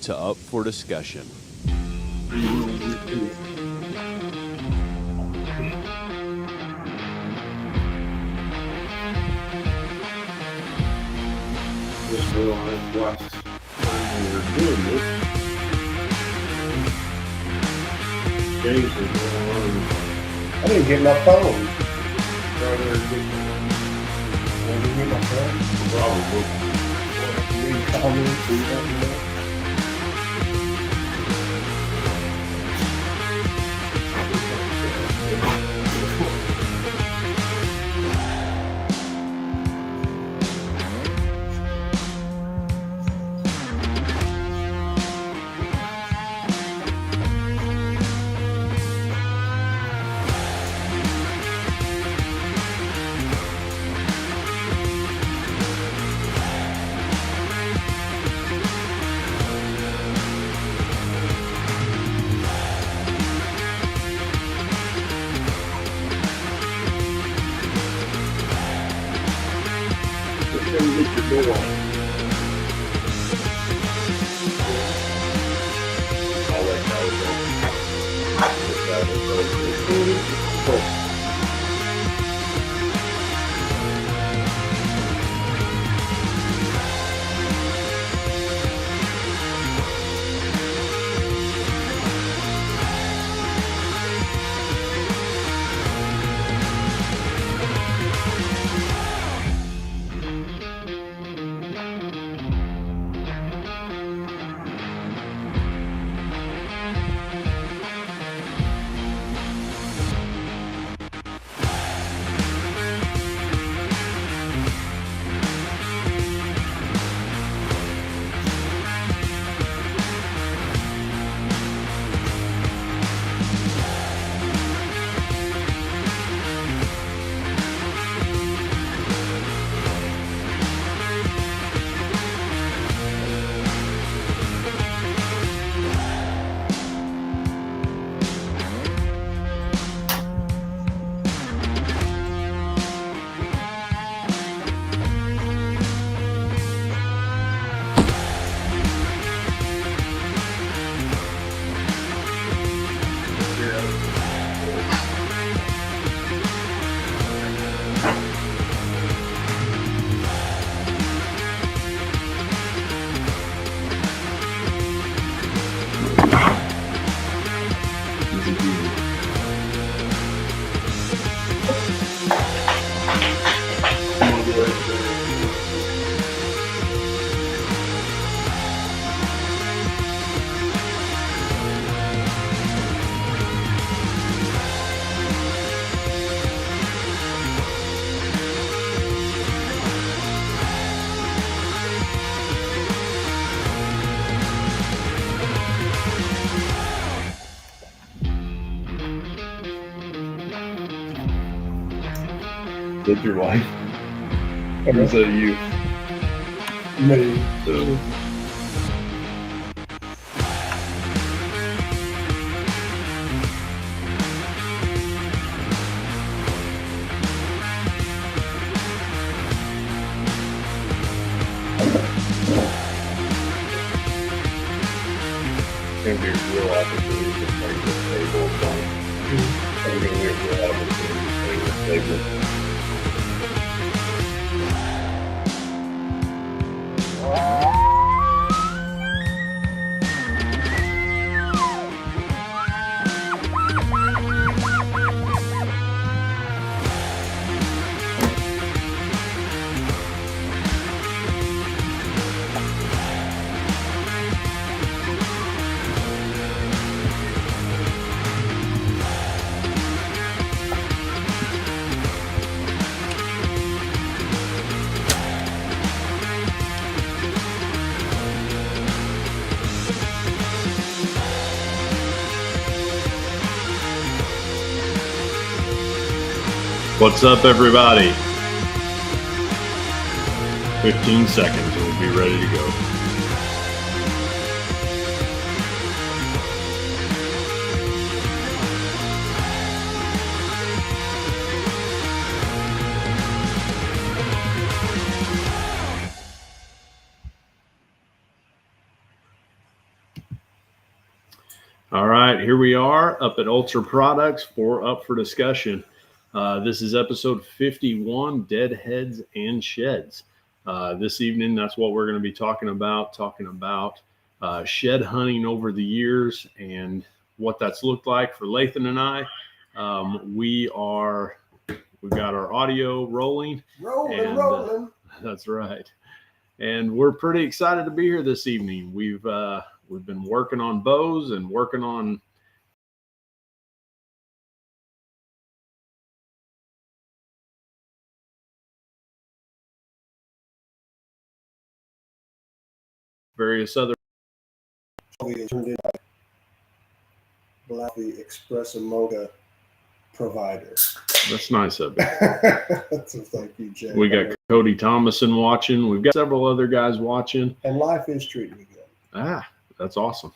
to Up for Discussion. Just realized last time we were doing this, James is going on. I didn't get my phone. Trying to get I didn't get my phone. probably. You call me, see that, you know? Just come get your door. I'll let that go. That's your wife? Or is that you? Me. So, it's gonna be a real opportunity to play this table. It's gonna be a real opportunity to play this table. What's up, everybody? 15 seconds, we'll be ready to go. All right, here we are up at Ultra Products for Up for Discussion. This is episode 51, Deadheads and Sheds. This evening, that's what we're going to be talking about shed hunting over the years and what that's looked like for Lathan and I. We've got our audio rolling. Rolling. That's right. And we're pretty excited to be here this evening. We've been working on bows and working on various other. Blackly Express a Mocha provider. That's nice of you. So thank you, Jay. We got Cody Thomason watching. We've got several other guys watching. And life is treating me good. That's awesome.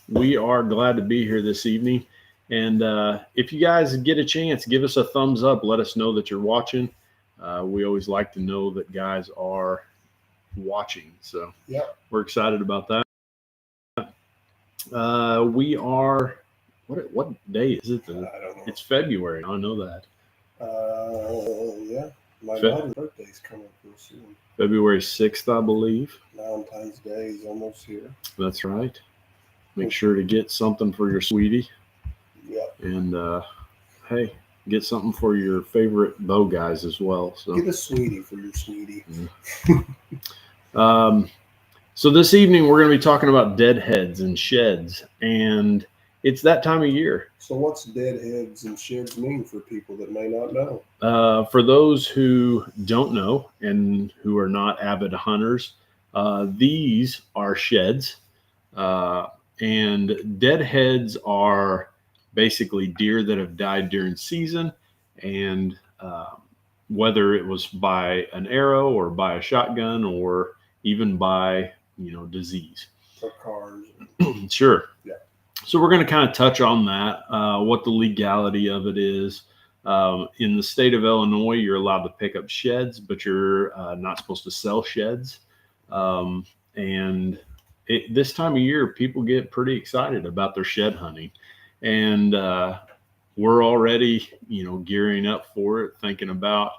We are glad to be here this evening. And if you guys get a chance, give us a thumbs up. Let us know that you're watching. We always like to know that guys are watching. So we're excited about that. We are, what day is it? I don't know. It's February. I know that. Yeah. My daughter's birthday's coming up real soon. February 6th, I believe. Valentine's Day is almost here. That's right. Make sure to get something for your sweetie. Yep. And, hey, get something for your favorite bow guys as well. So get a sweetie for your sweetie. So this evening, we're going to be talking about deadheads and sheds. And it's that time of year. So what's deadheads and sheds mean for people that may not know? For those who don't know and who are not avid hunters, these are sheds. And deadheads are basically deer that have died during season. And whether it was by an arrow or by a shotgun or even by, disease. Or cars. Sure. Yeah. So we're going to kind of touch on that, what the legality of it is. In the state of Illinois, you're allowed to pick up sheds, but you're not supposed to sell sheds. And this time of year, people get pretty excited about their shed hunting. And we're already, gearing up for it, thinking about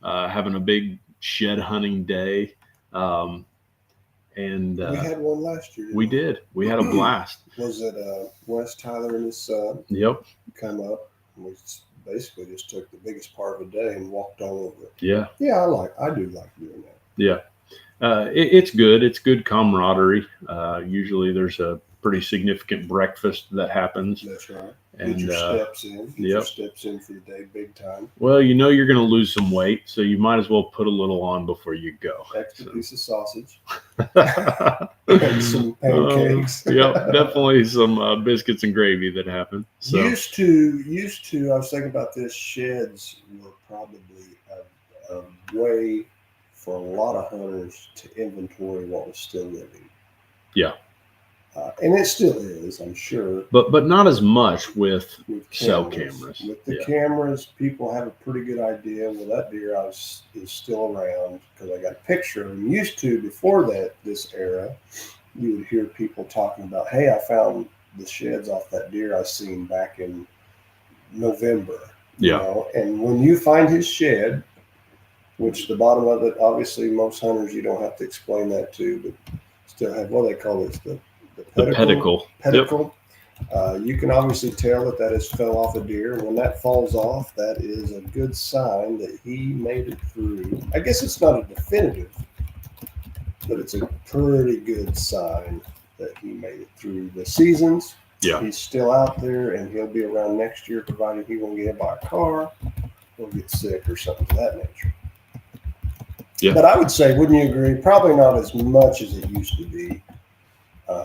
having a big shed hunting day. And we had one last year. We did. We had a blast. Was it Wes Tyler and his son? Yep. Come up. And we basically just took the biggest part of the day and walked all over it. Yeah. Yeah, I do like doing that. Yeah. It's good. It's good camaraderie. Usually there's a pretty significant breakfast that happens. That's right. And get your steps in. Get your yep. steps in for the day big time. Well, you're going to lose some weight, so you might as well put a little on before you go. Extra piece of sausage. And some pancakes. Yep, definitely some biscuits and gravy that happen. So. Used to, I was thinking about this, sheds were probably a way for a lot of hunters to inventory what was still living. Yeah. And it still is, I'm sure. But not as much with cameras. cell cameras. With the cameras, people have a pretty good idea. Well, that deer is still around because I got a picture of him. Used to, before this era, you would hear people talking about, hey, I found the sheds off that deer I seen back in November. Yeah. And when you find his shed, which the bottom of it, obviously most hunters, you don't have to explain that to, but still have, what do they call this? The pedicle. Pedicle. Yep. You can obviously tell that has fell off a deer. When that falls off, that is a good sign that he made it through. I guess it's not a definitive, but it's a pretty good sign that he made it through the seasons. Yeah. He's still out there, and he'll be around next year, provided he won't get hit by a car or get sick or something of that nature. Yeah. But I would say, wouldn't you agree? Probably not as much as it used to be.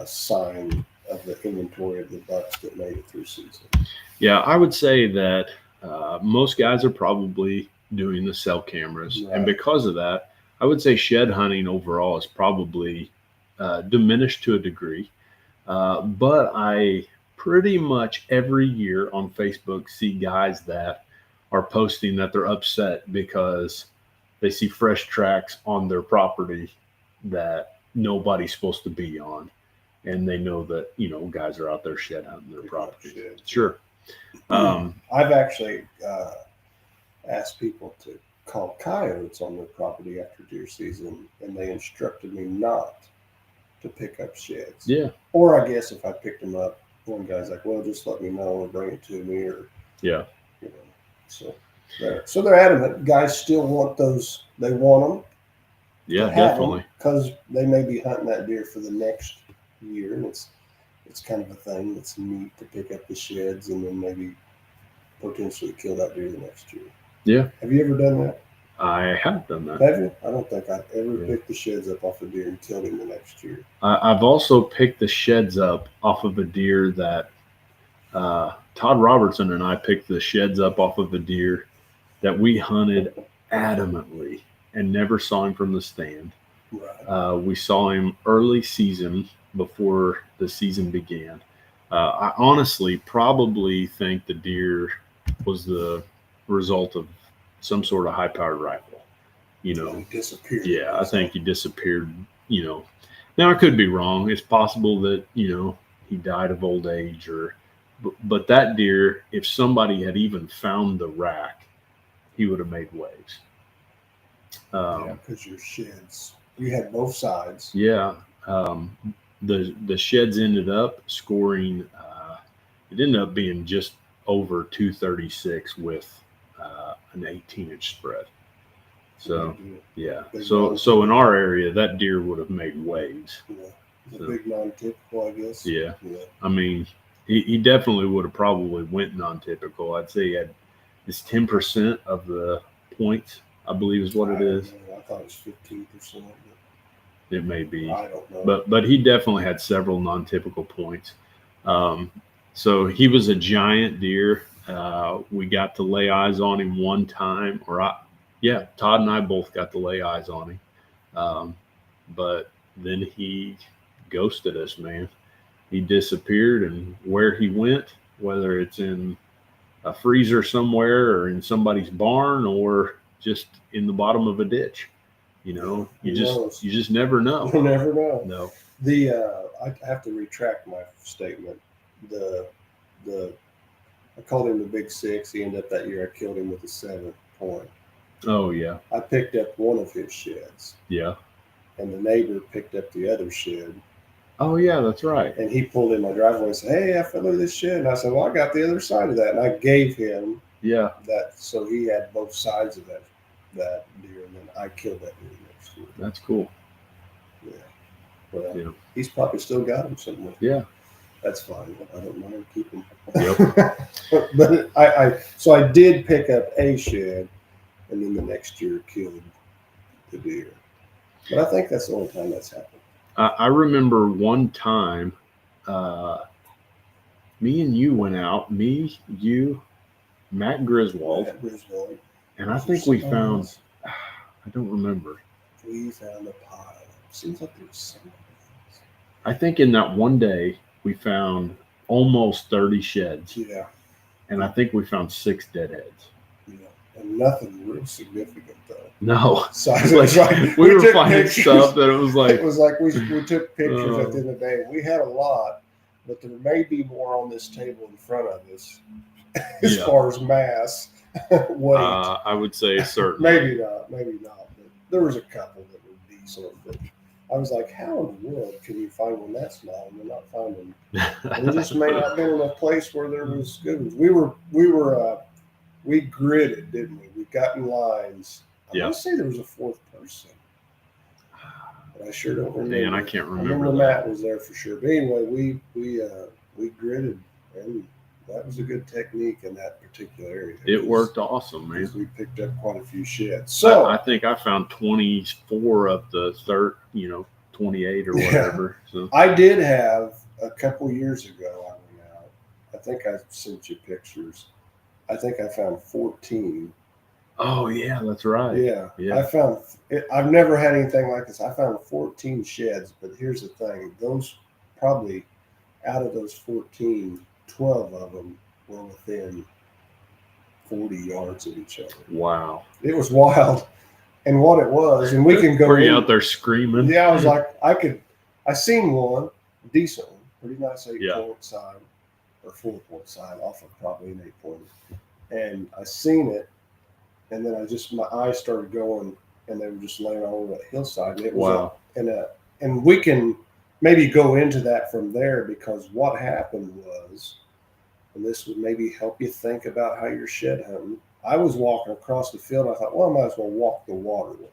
Sign of the inventory of the bucks that made it through season. Yeah, I would say that most guys are probably doing the cell cameras. Right. And because of that, I would say shed hunting overall is probably diminished to a degree. But I pretty much every year on Facebook see guys that are posting that they're upset because they see fresh tracks on their property that nobody's supposed to be on. and they know that, you know, guys are out there shed hunting their Picking up property. sheds. Sure. I've actually asked people to call coyotes on their property after deer season, and they instructed me not to pick up sheds. Yeah. Or I guess if I picked them up, one guy's like, "Well, just let me know or bring it to me," or Yeah. you know. So they're adamant. Guys still want those. They want them. Yeah, definitely. Because they may be hunting that deer for the next year, and it's kind of a thing that's neat to pick up the sheds and then maybe potentially kill that deer the next year. Yeah. Have you ever done that? I have done that. Have you? I don't think I've ever Yeah. picked the sheds up off a deer and killed him the next year. I've also picked the sheds up off of a deer that Todd Robertson and I picked the sheds up off of a deer that we hunted adamantly and never saw him from the stand. Right. We saw him early season before the season began. I honestly probably think the deer was the result of some sort of high-powered rifle. You know, He disappeared. yeah, I think he disappeared. You know, now I could be wrong. It's possible that, you know, he died of old age, but that deer, if somebody had even found the rack, he would have made waves. Yeah, because your sheds, you had both sides. Yeah. The sheds ended up scoring, it ended up being just over 236 with an 18-inch spread. So, yeah. So in our area, that deer would have made waves. Yeah. The big non-typical, I guess. Yeah. Yeah. I mean, he definitely would have probably went non-typical. I'd say he had it's 10% of the points, I believe is what it is. I thought it was 15%. It may be. I don't know. But he definitely had several non-typical points. So he was a giant deer. We got to lay eyes on him one time, Todd and I both got to lay eyes on him. But then he ghosted us, man. He disappeared, and where he went, whether it's in a freezer somewhere or in somebody's barn or just in the bottom of a ditch, you know, you just never know. You never know. No. I have to retract my statement. I called him the Big Six. He ended up that year. I killed him with a 7-point. Oh yeah. I picked up one of his sheds, Yeah. and the neighbor picked up the other shed. Oh yeah, that's right. And he pulled in my driveway and said, "Hey, I fell in this shed." And I said, "Well, I got the other side of that." And I gave him Yeah. that, so he had both sides of that deer, and then I killed that deer next year. That's cool. Yeah. Well, Yeah. he's probably still got him somewhere. Yeah. That's fine. I don't mind keeping him. Yep. But so I did pick up a shed, and then the next year killed the deer. But I think that's the only time that's happened. I remember one time, me and you went out, you, Matt Griswold, At Griswold, and I think we found, I don't remember. we found a pile. Seems like there was some. I think in that one day, we found almost 30 sheds, Yeah, and I think we found 6 deadheads. yeah, and nothing real significant though. No. So It's like, we were took finding pictures. stuff that it was like, It was like we took pictures at the end of the day. We had a lot, but there may be more on this table in front of us as Yeah. far as mass weight. I would say certainly. Maybe not. But there was a couple that were decent. But I was like, how in the world can you find one that small and you're not finding? We just may not been in a place where there was good ones. We gridded, didn't we? We got in lines. I Yeah. want to say there was a fourth person, but I sure don't remember. Man, I can't I remember remember that. Matt was there for sure. But anyway, we gridded, and that was a good technique in that particular area. It worked awesome, man. because we picked up quite a few sheds. So I think I found 24 of the 28 or Yeah. whatever. So I did have a couple years ago. I went out. I think I sent you pictures. I think I found 14. oh yeah, that's right. Yeah. Yeah. I found. I've never had anything like this. I found 14 sheds, but here's the thing: those probably out of those 14, 12 of them were within 40 yards of each other. Wow. It was wild, and what it was, and we can go. Were you in- out there screaming? Yeah, I was like, I seen one, decent one, pretty nice 8 Yeah. point side or 4 point side off of probably an 8 point. And I seen it, and then my eyes started going, and they were just laying all over that hillside. And it was Wow. and we can maybe go into that from there, because what happened was, and this would maybe help you think about how you're shed hunting. I was walking across the field. And I thought, well, I might as well walk the waterway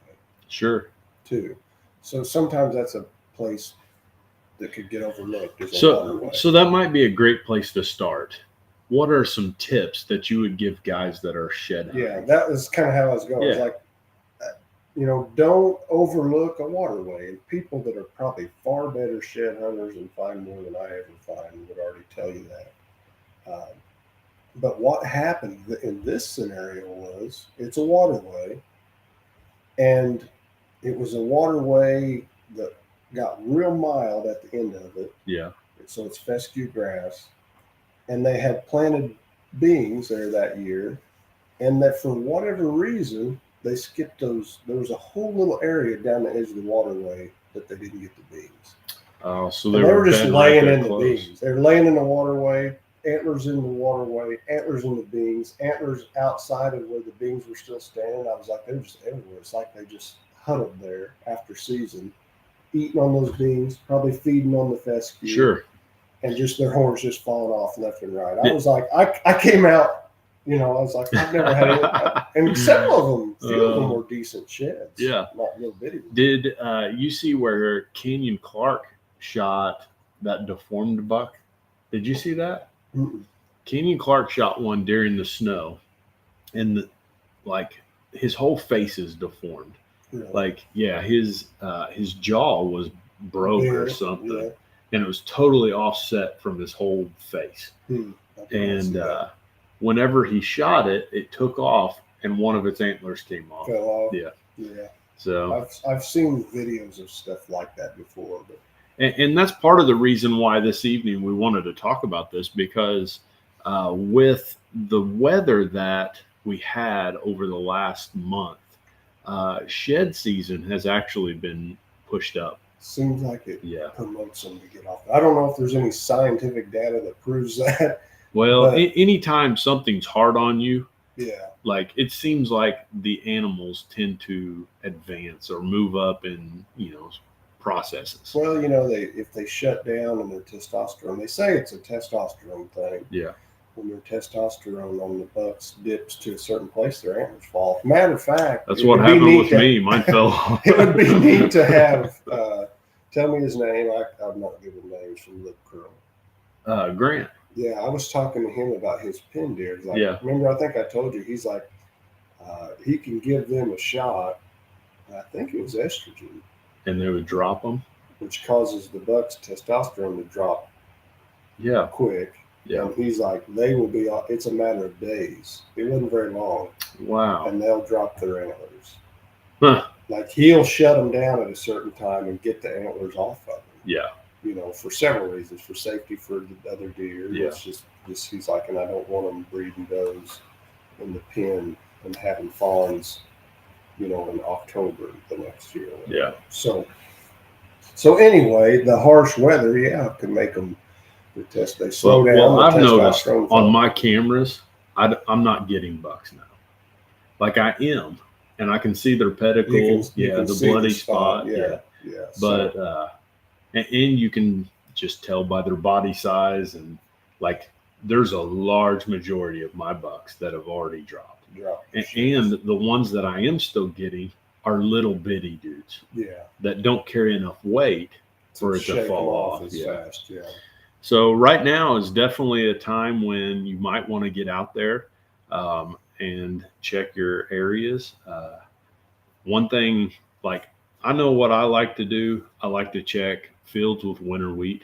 Sure. too. So sometimes that's a place that could get overlooked as a waterway. So that might be a great place to start. What are some tips that you would give guys that are shed hunting? Yeah, that was kind of how I was going. It's Yeah. like, don't overlook a waterway. And people that are probably far better shed hunters and find more than I ever find would already tell you that. But what happened in this scenario was, it's a waterway, and it was a waterway that got real mild at the end of it. Yeah. So it's fescue grass, and they had planted beans there that year, and that for whatever reason they skipped those. There was a whole little area down the edge of the waterway that they didn't get the beans. Oh, so And they were just been laying there in the close. beans. They were laying in the waterway, antlers in the waterway, antlers in the beans, antlers outside of where the beans were still standing. I was like, they're just everywhere. It's like they just huddled there after season, eating on those beans, probably feeding on the fescue. Sure. And just their horns just falling off left and right. I was like, I came out, I was like, I've never had it. And several of them, few of them were decent sheds. Yeah. Not little bitty ones. Did you see where Kenyon Clark shot that deformed buck? Did you see that? Mm-mm. Kenyon Clark shot one during the snow, and his whole face is deformed. Really. His jaw was broke or Yeah, something, yeah. and it was totally offset from his whole face. I can And see that. whenever he shot it, it took off, and one of its antlers came off. Fell off. Yeah. Yeah. So, I've seen videos of stuff like that before, but and that's part of the reason why this evening we wanted to talk about this, because with the weather that we had over the last month, shed season has actually been pushed up. seems like it Yeah. promotes them to get off. I don't know if there's any scientific data that proves that. Well, But- anytime something's hard on you, Yeah. like it seems like the animals tend to advance or move up in processes. Well, if they shut down and their testosterone, they say it's a testosterone thing. Yeah. When their testosterone on the bucks dips to a certain place, their antlers fall off. Matter of fact, That's it what would be happened neat with to- me. Mine fell off. It would be neat to have. Tell me his name. I'm not good with names from lip curl. Grant. Yeah, I was talking to him about his pin deer. He's like, Yeah. remember, I think I told you, he's like, he can give them a shot. I think it was estrogen, And they would drop them. which causes the buck's testosterone to drop Yeah. quick. Yeah. And he's like, they will be, it's a matter of days. It wasn't very long. Wow. And they'll drop their antlers. Huh. Like, he'll shut them down at a certain time and get the antlers off of them. Yeah. For several reasons, for safety for the other deer. Yeah. It's just he's like, and I don't want them breeding does in the pen and having fawns, in October the next year. Yeah. So anyway, the harsh weather, could make them test. They slow down. Well, the I've noticed testosterone on falls. my cameras, I'm not getting bucks now. Like I am, and I can see their pedicles. You can the see bloody spot. Yeah. But and you can just tell by their body size, and there's a large majority of my bucks that have already dropped, drop. and the ones that I am still getting are little bitty dudes Yeah. that don't carry enough weight for it to Shake them fall off. as Yeah. fast. Yeah. So right now is definitely a time when you might want to get out there and check your areas. One thing, I know what I like to do. I like to check fields with winter wheat,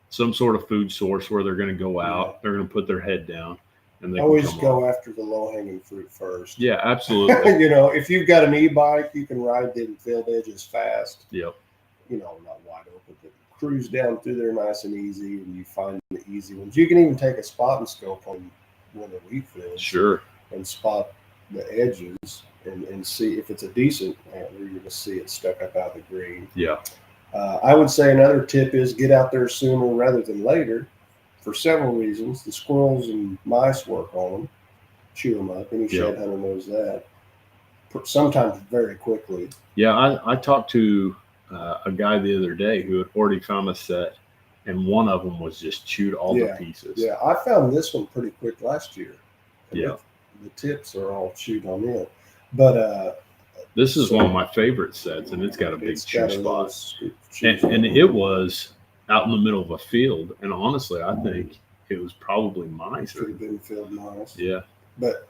some sort of food source where they're going to go out. They're going to put their head down, and they Always can come go off. after the low hanging fruit first. Yeah, absolutely. If you've got an e-bike, you can ride them field edges fast. Yep. Not wide open, but cruise down through there nice and easy, and you find the easy ones. You can even take a spot and scope on winter wheat fields Sure. and spot the edges and see if it's a decent antler. You're going to see it stuck up out of the green. Yeah. I would say another tip is get out there sooner rather than later for several reasons. The squirrels and mice work on them, chew them up. Any shed hunter knows that. Sometimes very quickly. Yeah, I talked to a guy the other day who had already found a set, and one of them was just chewed all to pieces. Yeah, I found this one pretty quick last year. Yeah. The tips are all chewed on in. But this is one of my favorite sets, and it's got a big chew spot. And it was out in the middle of a field, and honestly, I think it was probably mice. Could have been field mice. Yeah. But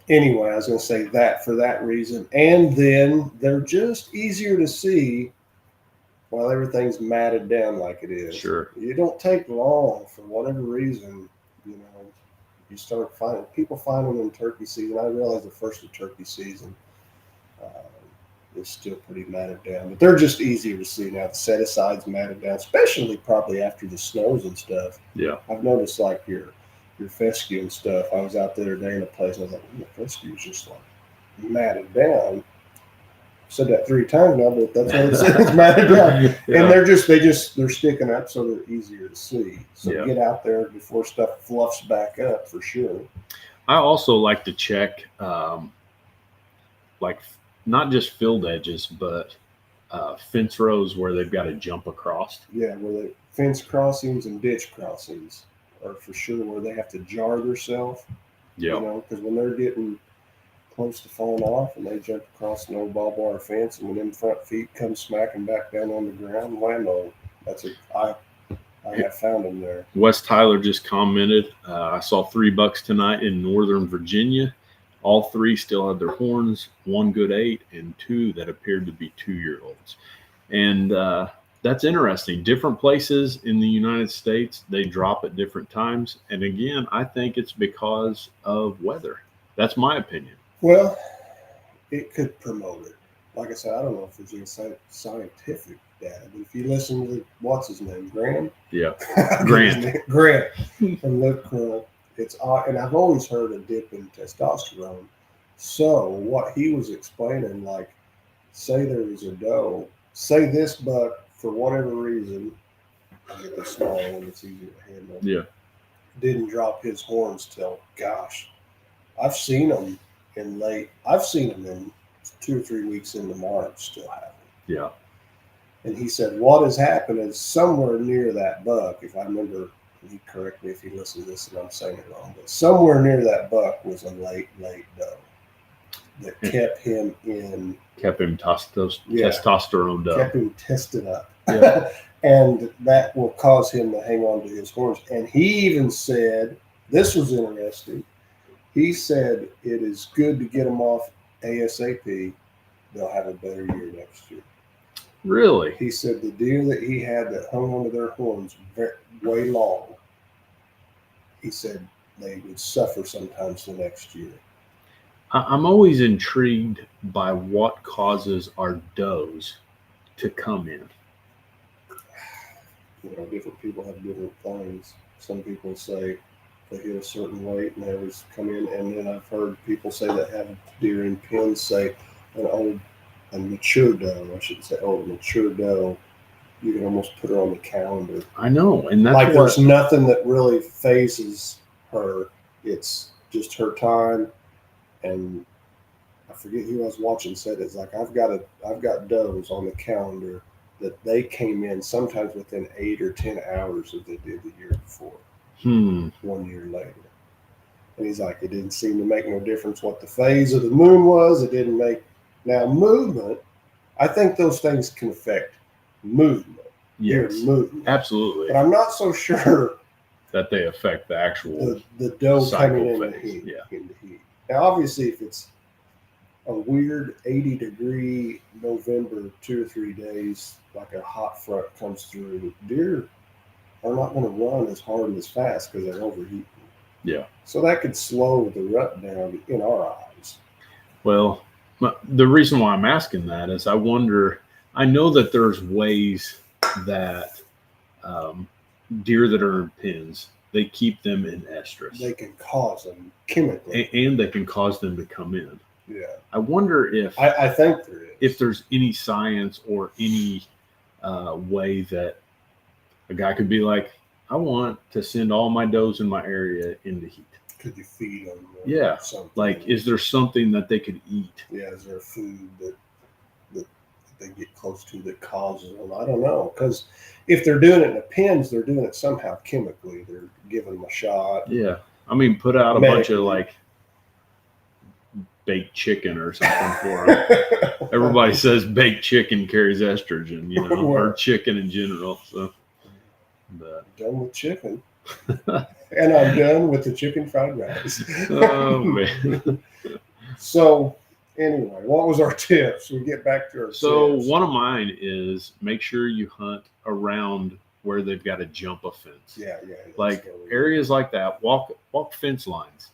anyway, I was going to say that for that reason. And then they're just easier to see while everything's matted down like it is. Sure. You don't take long for whatever reason, you know, you start finding, people find them in turkey season. I realize the first of turkey season is still pretty matted down, but they're just easier to see now. The set aside's matted down, especially probably after the snows and stuff. Yeah. I've noticed like your fescue and stuff. I was out the other day in a place and I was like, the fescue is just like matted down. Said that 3 times now, but that's what it says. It's matted down. Yeah. And they're sticking up so they're easier to see. So get out there before stuff fluffs back up for sure. I also like to check like not just field edges, but fence rows where they've got to jump across. Yeah, where the fence crossings and ditch crossings are for sure where they have to jar themselves. Yeah. You know, because when they're getting close to falling off and they jump across an old barbed wire fence, and when them front feet come smacking back down on the ground, whammo. I have found them there. Wes Tyler just commented, I saw 3 bucks tonight in Northern Virginia. All 3 still had their horns, 1 good 8, and 2 that appeared to be 2-year-olds. And that's interesting. Different places in the United States, they drop at different times. And again, I think it's because of weather. That's my opinion. Well, it could promote it. Like I said, I don't know if there's any scientific data, but if you listen to what's his name, Graham? Yeah, Grant. Grant from Live Current. It's and I've always heard a dip in testosterone. So what he was explaining, like, say there was a doe, say this buck for whatever reason, I get the small one that's easier to handle. Yeah, didn't drop his horns till I've seen them I've seen them in 2 or 3 weeks into March still have them. Yeah. And he said, what has happened is somewhere near that buck, if I remember, he correct me if he listens to this and I'm saying it wrong, but somewhere near that buck was a late doe that kept him testosterone doe. Kept him tested up. Yeah. And that will cause him to hang on to his horns. And he even said, this was interesting, he said it is good to get them off ASAP. They'll have a better year next year. Really? He said the deer that he had that hung onto their horns way long, he said they would suffer sometimes the next year. I'm always intrigued by what causes our does to come in. You know, different people have different things. Some people say they hit a certain weight and they always come in. And then I've heard people say that have deer in pens say a mature doe, I shouldn't say old, mature doe, you can almost put her on the calendar. I know. And that's like there's nothing that really phases her. It's just her time. And I forget who I was watching said it's like I've got does on the calendar that they came in sometimes within 8 or 10 hours of they did the year before. 1 year later. And he's like, it didn't seem to make no difference what the phase of the moon was. It didn't make now movement. I think those things can affect movement. Yes, movement. Absolutely. But I'm not so sure that they affect the actual the doe coming in the phase. heat. Now, obviously, if it's a weird 80-degree November, 2 or 3 days, like a hot front comes through, deer are not going to run as hard and as fast because they're overheating. Yeah. So that could slow the rut down in our eyes. Well, the reason why I'm asking that is I wonder, I know that there's ways that deer that are in pens, they keep them in estrus. They can cause them chemically. And they can cause them to come in. Yeah. I wonder if I think there is. if there's any science or any way that a guy could be like, I want to send all my does in my area into heat. Could you feed them? Yeah. Something? Like, is there something that they could eat? Yeah. Is there food that they get close to that causes them? I don't know. Because if they're doing it in the pens, they're doing it somehow chemically. They're giving them a shot. Yeah. I mean, put out a bunch of Medically. like baked chicken or something for them. Everybody says baked chicken carries estrogen, you know, or chicken in general. So, but Done with chicken. And I'm done with the chicken fried rice. oh man. So, anyway, what was our tips? We get back to our So tips. one of mine is make sure you hunt around where they've got to jump a fence. Yeah, that's Like what we- areas like that, walk fence lines.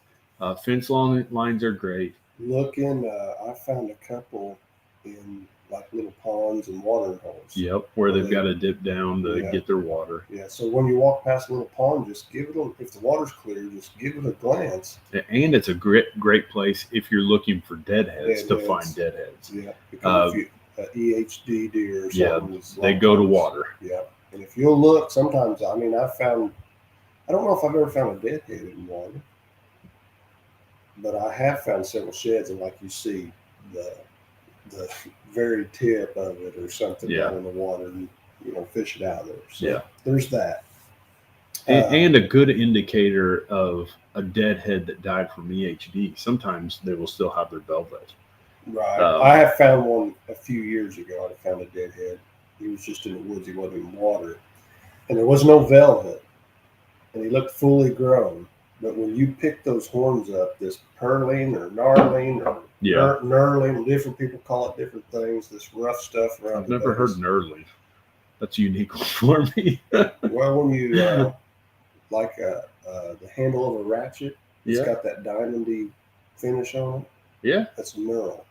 Fence lines are great. Looking, I found a couple in like little ponds and watering holes. Yep, where they've got to dip down to Yeah. get their water. Yeah, so when you walk past a little pond, just give it if the water's clear, just give it a glance. And it's a great place if you're looking for deadheads to Deadheads. find deadheads. Yeah, because if EHD deer or Yeah, something is they like go to those. water. Yeah, and if you'll look, sometimes I mean I don't know if I've ever found a deadhead in water, but I have found several sheds, and like you see the very tip of it or something Yeah. down in the water, and fish it out of there. So Yeah. there's that. And a good indicator of a deadhead that died from EHD. Sometimes they will still have their velvet. Right. Um, I have found one a few years ago. I found a deadhead. He was just in the woods. He wasn't in water. And there was no velvet. And he looked fully grown. But when you pick those horns up, this pearling or gnarling or Yeah. knurling, different people call it different things, this rough stuff around I've the never heard base. knurling. That's a unique one for me. Well, when you, like the handle of a ratchet, it's Yeah. got that diamondy finish on it. Yeah. That's a knurl.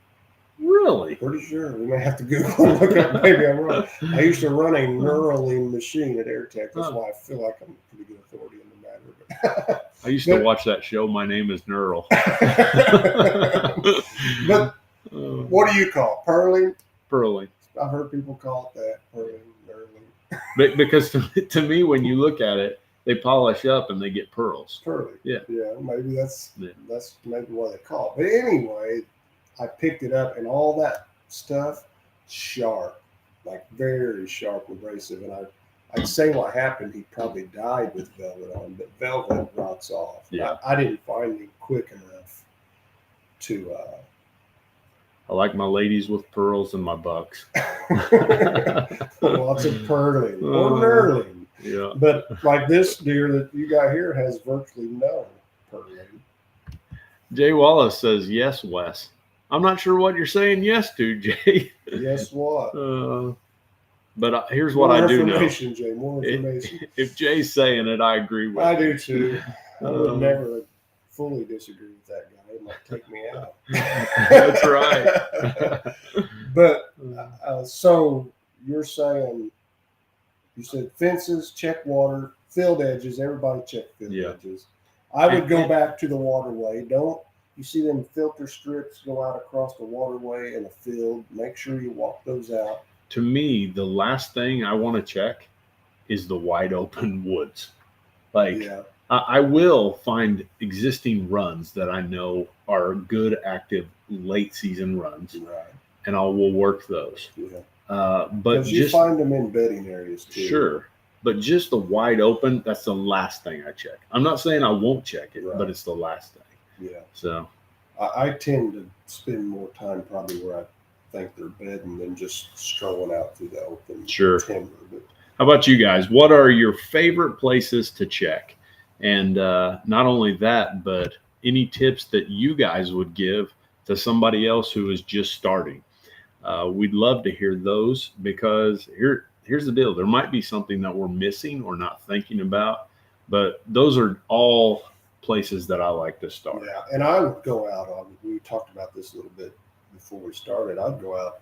Really? Pretty sure. We may have to Google and look up. Maybe I'm wrong. I used to run a knurling machine at AirTech. That's Huh. why I feel like I'm a pretty good authority in the matter. I used to watch that show. My Name is Knurl. But what do you call it? Pearling? Pearling. I've heard people call it that. Pearling, knurling. Because to me, when you look at it, they polish up and they get pearls. Pearling. Yeah. Yeah, maybe that's Yeah. maybe what they call it. But anyway, I picked it up and all that stuff sharp, like very sharp, abrasive. And I'd say what happened, he probably died with velvet on, but velvet rots off. Yeah. I didn't find him quick enough to I like my ladies with pearls and my bucks. lots of pearling or Uh, knurling. Yeah. But like this deer that you got here has virtually no pearling. Jay Wallace says, yes, Wes. I'm not sure what you're saying yes to, Jay. Guess what? But here's what I do know. information, Jay. More information. If Jay's saying it, I agree with I him. do too. I would Uh, never fully disagree with that guy. It might take me out. That's right. But so you're saying, you said fences, check water, field edges. Everybody check field Yeah. edges. I would go back to the waterway. Don't you see them filter strips go out across the waterway in a field? Make sure you walk those out. To me, the last thing I want to check is the wide open woods. Like, Yeah. I will find existing runs that I know are good, active late season runs, Right. and will work those. Yeah. But Because you just find them in bedding areas too. sure, but just the wide open, that's the last thing I check. I'm not saying I won't check it, Right. but it's the last thing. Yeah. So I tend to spend more time probably where I think they're bedding than just strolling out through the open Sure. timber. But how about you guys? What are your favorite places to check? And not only that, but any tips that you guys would give to somebody else who is just starting. We'd love to hear those, because here's the deal. There might be something that we're missing or not thinking about, but those are all places that I like to start. yeah, and I would go out on, we talked about this a little bit before we started. I'd go out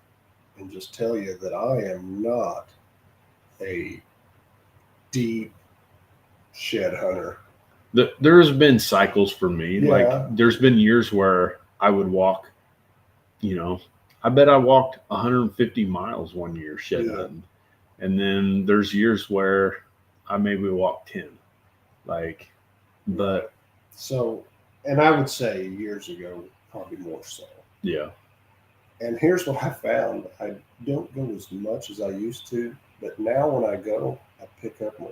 and just tell you that I am not a deep shed hunter. There's been cycles for me. Yeah. Like there's been years where I would walk you know, I bet I walked 150 miles one year shed Yeah. hunting. And then there's years where I maybe walked 10. Like, but So, and I would say years ago, probably more so. yeah, And here's what I found: I don't go as much as I used to, but now when I go, I pick up more.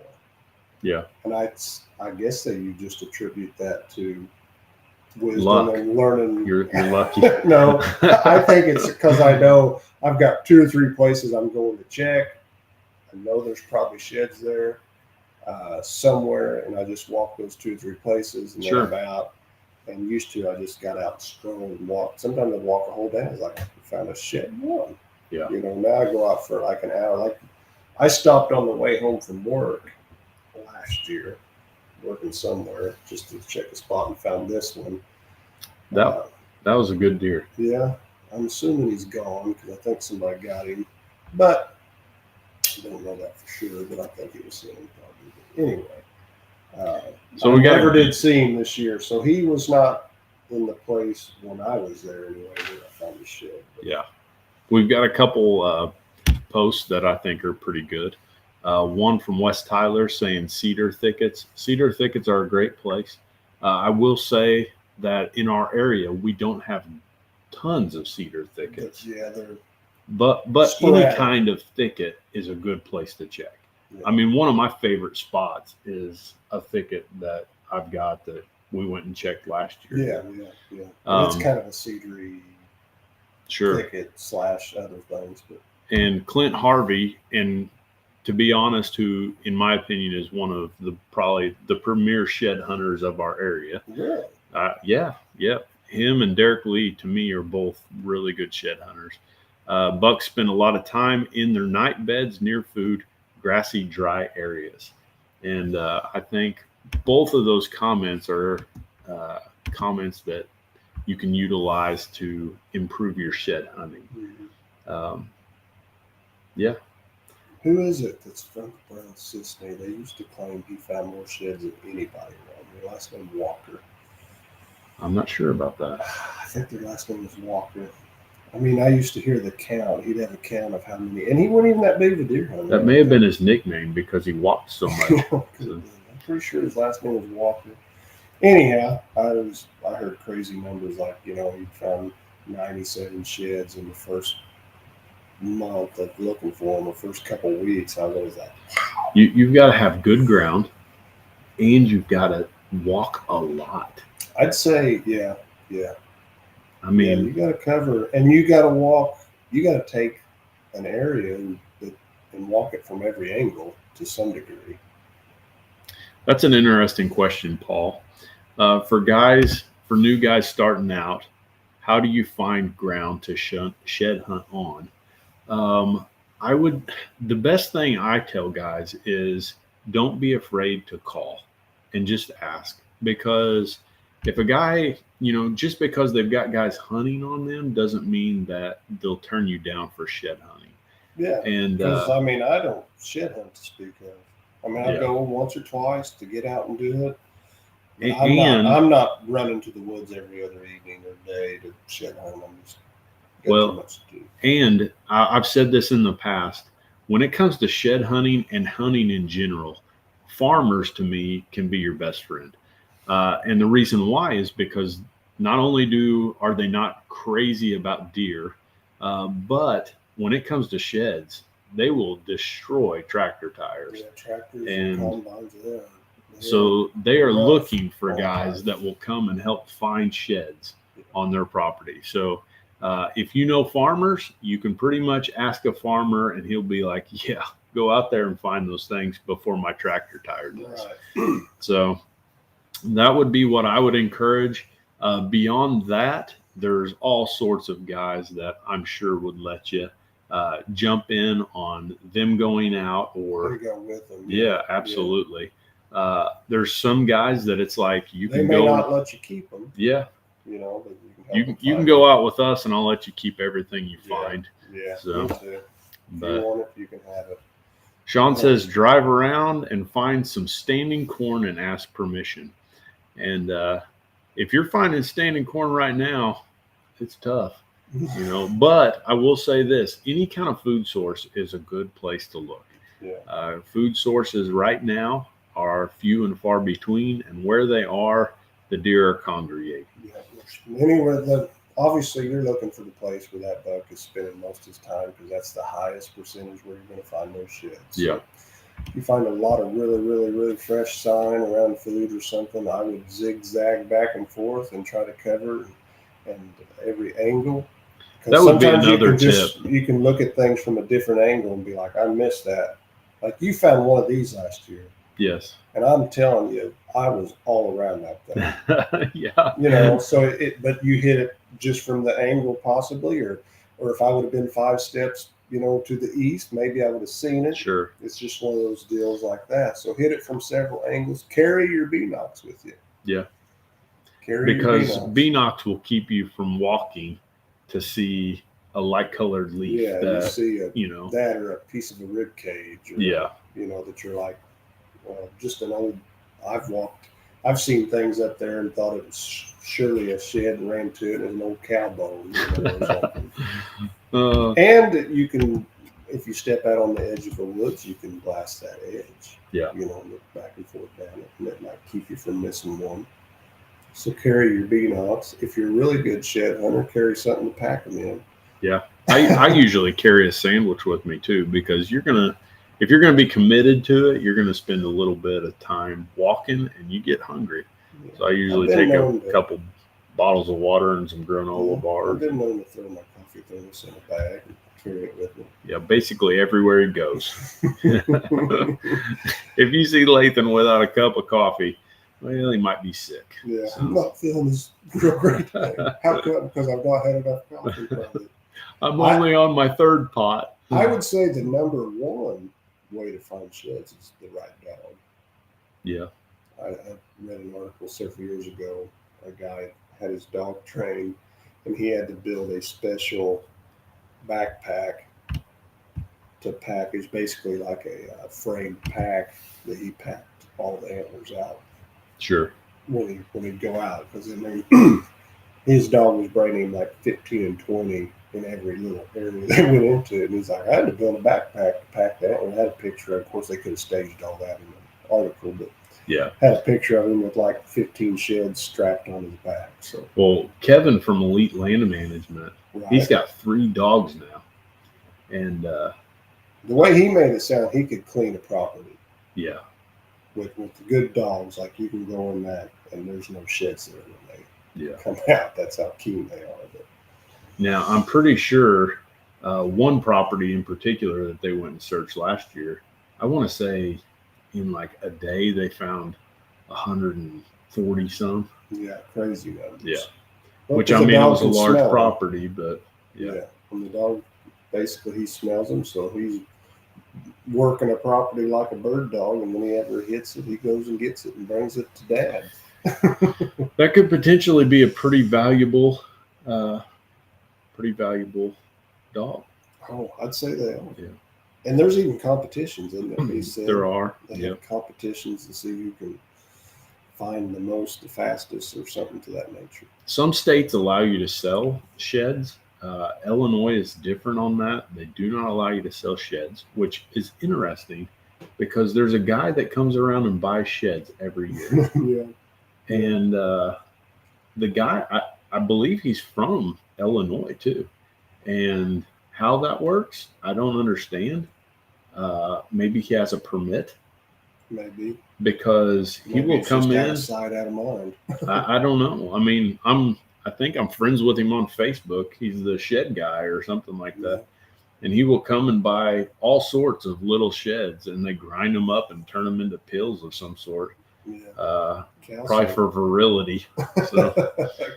yeah, And I guess that you just attribute that to wisdom Luck. and learning. you're lucky. No, I think it's because I know I've got 2 or 3 places I'm going to check. I know there's probably sheds there somewhere, and I just walk those 2 or 3 places, and Sure. then I'm out. And used to, I just got out and strolled and walked. Sometimes I'd walk a whole day. I was like, I found a shed one. Yeah. You know, now I go out for like an hour. Like I stopped on the way home from work last year, working somewhere, just to check a spot and found this one. That was a good deer. Yeah, I'm assuming he's gone because I think somebody got him, but I don't know that for sure. But I think it was him probably. But anyway, So I we got never did see him this year, so he was not in the place when I was there anyway. Where I found the shed. But Yeah, we've got a couple posts that I think are pretty good. One from West Tyler saying cedar thickets. Cedar thickets are a great place. I will say that in our area we don't have tons of cedar thickets, yeah, they're but any sporadic. kind of thicket is a good place to check. Yeah. I mean, one of my favorite spots is a thicket that I've got that we went and checked last year. yeah. It's Um, kind of a cedary Sure. thicket / other things, but And Clint Harvey, and to be honest, who in my opinion is one of the probably the premier shed hunters of our area. really, Yeah. Him and Derek Lee to me are both really good shed hunters. Bucks spend a lot of time in their night beds near food, grassy, dry areas, and I think both of those comments are comments that you can utilize to improve your shed hunting. Yeah. Who is it that's from Brown Cincinnati? They used to claim he found more sheds than anybody around here. Last name Walker. I'm not sure about that. I think their last name was Walker. I mean, I used to hear the count. He'd have a count of how many, and he wasn't even that big of a deer hunter. That may have been his nickname because he walked so much. I'm pretty sure his last name was Walker. Anyhow, I heard crazy numbers like, you know, he found 97 sheds in the first month of looking for them, the first couple of weeks. I was always like, You've got to have good ground, and you've got to walk a lot. I'd say, yeah. I mean, you got to cover, and you got to walk. You got to take an area and walk it from every angle to some degree. that's an interesting question, Paul. For new guys starting out, how do you find ground to shed hunt on? The best thing I tell guys is don't be afraid to call and just ask, because if a guy, you know, just because they've got guys hunting on them doesn't mean that they'll turn you down for shed hunting. Yeah, And because I mean, I don't shed hunt to speak of. I mean, I Yeah. go once or twice to get out and do it. But And- I'm not running to the woods every other evening or day to shed hunt. I'm just got Well, too much to do. And I've said this in the past, when it comes to shed hunting and hunting in general, farmers to me can be your best friend. And the reason why is because not only are they not crazy about deer, but when it comes to sheds, they will destroy tractor tires. Yeah, tractors and and combines. Yeah. So they are Rough looking for all guys time. that will come and help find sheds on their property. So if you know farmers, you can pretty much ask a farmer and he'll be like, yeah, go out there and find those things before my tractor tire does. Right. So that would be what I would encourage. Beyond that, there's all sorts of guys that I'm sure would let you jump in on them going out, There or you go with them. yeah, absolutely. There's some guys that it's like you They can may go. not let you keep them, Yeah, you know, but you them can find go them. out with us, and I'll let you keep everything you Yeah. find. Yeah. So, me too. If you But want it, you can have it. Sean says drive around and find some standing corn and ask permission. And if you're finding standing corn right now, it's tough. You know, but I will say this: any kind of food source is a good place to look. Yeah. Food sources right now are few and far between, and where they are, the deer are congregating. Yeah. Anywhere that obviously you're looking for the place where that buck is spending most of his time because that's the highest percentage where you're going to find those sheds. So Yeah. if you find a lot of really, really, really fresh sign around food or something, I would zigzag back and forth and try to cover and every angle. That would be Sometimes another you can look at things from a different angle and be like, I missed that. Like you found one of these last year. Yes. And I'm telling you, I was all around that thing. Yeah. You know, so but you hit it just from the angle possibly, or if I would have been 5 steps, you know, to the east, maybe I would have seen it. Sure. It's just one of those deals like that. So hit it from several angles. Carry your Beanox with you. Yeah. Carry Because your Beanox. Beanox will keep you from walking to see a light colored leaf. Yeah, that, you see that or a piece of a rib cage. Or, Yeah. You know, that you're like, just an old. I've seen things up there and thought it was surely a shed and ran to it as an old cow bone. You know, or something. And you can, if you step out on the edge of the woods, you can blast that edge. Yeah. You know, look back and forth down it, and that might keep you from missing one. So carry your Beanox. If you're a really good shed hunter, carry something to pack them in. Yeah. I usually carry a sandwich with me too, because if you're gonna be committed to it, you're gonna spend a little bit of time walking, and you get hungry. Yeah. So I usually take a couple bottles of water and some granola bars. I've been known to throw my coffee thermos in a bag and carry it with me. Yeah, basically everywhere he goes. If you see Lathan without a cup of coffee, well, he might be sick. Yeah, so. I'm not feeling this real great thing. How come? Because I've not had enough coffee. Probably. I'm only on my 3rd pot. I would say the number one way to find sheds is the right dog. Yeah. I read an article several years ago. A guy had his dog trained, and he had to build a special backpack to pack. It's basically like a framed pack that he packed all the antlers out. Sure. When he'd go out, because his dog was bringing like 15 and 20 in every little area they went into, and he's like, I had to build a backpack to pack that, and I had a picture. Of course, they could have staged all that in the article, but yeah, had a picture of him with like 15 sheds strapped on his back. So, well, Kevin from Elite Land Management, right. He's got 3 dogs now, and the way he made it sound, he could clean a property. Yeah. With the good dogs, like you can go in that, and there's no sheds there when they come out. That's how keen they are. But. Now, I'm pretty sure one property in particular that they went and searched last year, I want to say in like a day they found 140 some. Yeah, crazy numbers. Yeah, but which I mean, it was a large property, but yeah. And the dog, basically he smells them, so he's working a property like a bird dog, and when he ever hits it, he goes and gets it and brings it to dad. That could potentially be a pretty valuable dog. Oh, I'd say they are. Yeah. And there's even competitions in there. He said there are. They have competitions to see who can find the most, the fastest, or something to that nature. Some states allow you to sell sheds. Illinois is different on that. They do not allow you to sell sheds, which is interesting because there's a guy that comes around and buys sheds every year. Yeah. And the guy, I believe he's from Illinois too. And how that works, I don't understand. Maybe he has a permit. Maybe. Because he will come in. Sight out of mind. I don't know. I mean, I think I'm friends with him on Facebook. He's the shed guy or something like that. And he will come and buy all sorts of little sheds, and they grind them up and turn them into pills of some sort. Yeah. Probably for virility. So,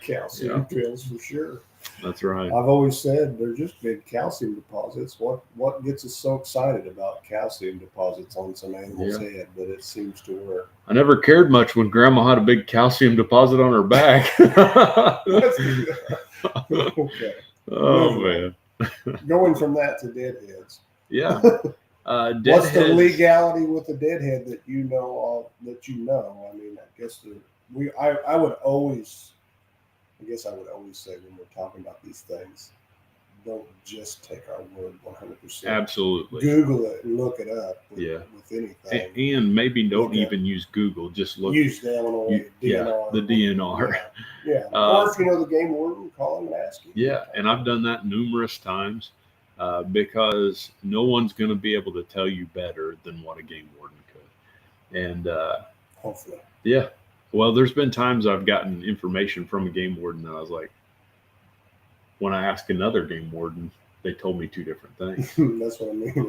calcium pills for sure. That's right. I've always said they're just big calcium deposits. What gets us so excited about calcium deposits on some animal's head? But it seems to work. I never cared much when Grandma had a big calcium deposit on her back. Okay. Oh man. Going from that to deadheads. Yeah. What's the legality with a deadhead that you know of? I mean, I guess I would always say when we're talking about these things, don't just take our word 100%. Absolutely. Google it and look it up with, Yeah. with anything. And maybe don't Okay. even use Google. Just look. Use the Illinois DNR. the DNR. Yeah. Or if you know the game warden, call him and ask him. Yeah, and I've done that numerous times because no one's going to be able to tell you better than what a game warden could. And Hopefully. yeah, well, there's been times I've gotten information from a game warden that I was like, when I asked another game warden, they told me two different things. That's what I mean.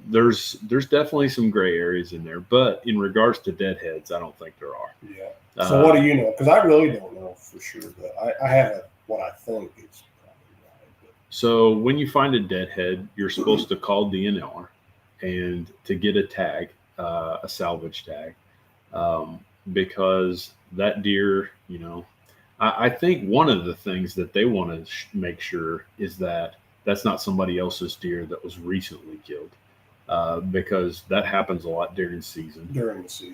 There's definitely some gray areas in there, but in regards to deadheads, I don't think there are. Yeah. So what do you know? Because I really don't know for sure, but I have what I think is probably right. But. So when you find a deadhead, you're supposed to call DNR and to get a tag, a salvage tag, because that deer, you know, I think one of the things that they want to make sure is that that's not somebody else's deer that was recently killed, because that happens a lot during the season.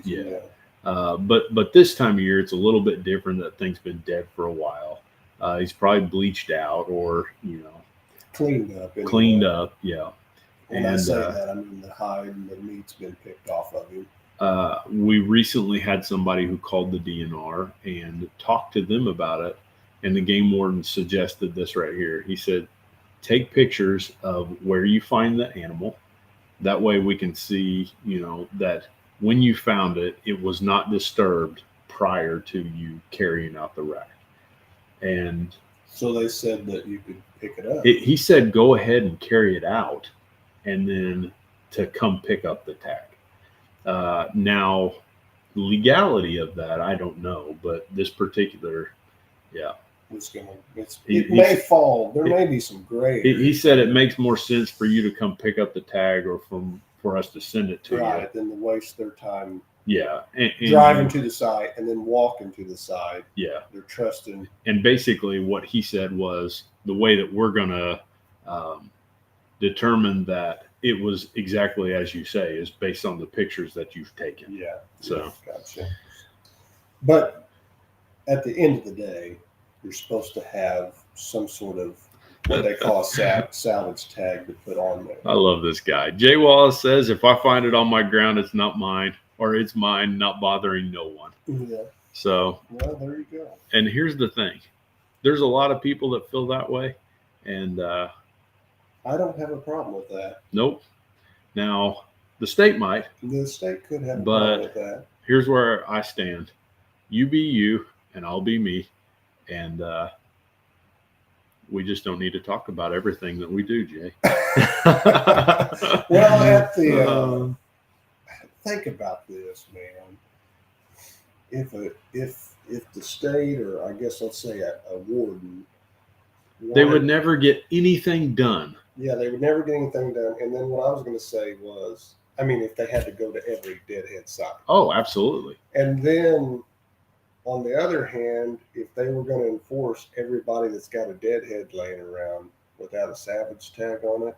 Yeah. But this time of year, it's a little bit different. That thing's been dead for a while. He's probably bleached out or, you know, cleaned up. Anyway. Cleaned up, yeah. When I say that, I mean the hide and the meat's been picked off of him. We recently had somebody who called the DNR and talked to them about it, and the game warden suggested this right here. He said, take pictures of where you find the animal. That way we can see, you know, that when you found it, it was not disturbed prior to you carrying out the rack. And so they said that you could pick it up. He said, go ahead and carry it out and then to come pick up the tag. Now, legality of that, I don't know, but this particular, yeah. It may fall. There may be some gray. He said it makes more sense for you to come pick up the tag or for us to send it to you. Than to waste their time. Yeah. And driving to the site and then walking to the site. Yeah. They're trusting. And basically what he said was the way that we're going to determine that it was exactly as you say is based on the pictures that you've taken. Yeah. So. Gotcha. But at the end of the day, you're supposed to have some sort of what they call a salvage tag to put on there. I love this guy. Jay Wallace says, if I find it on my ground, it's not mine, or it's mine, not bothering no one. Yeah. So, well, there you go. And here's the thing. There's a lot of people that feel that way. And I don't have a problem with that. Nope. Now, the state might. The state could have a problem with that. Here's where I stand. You be you, and I'll be me. And we just don't need to talk about everything that we do, Jay. Well, at the think about this, man. If the state, or I guess let's say a warden, they would never get anything done. Yeah, they would never get anything done. And then what I was going to say was, I mean, if they had to go to every deadhead site. Oh, absolutely. And then on the other hand, if they were going to enforce everybody that's got a deadhead laying around without a salvage tag on it,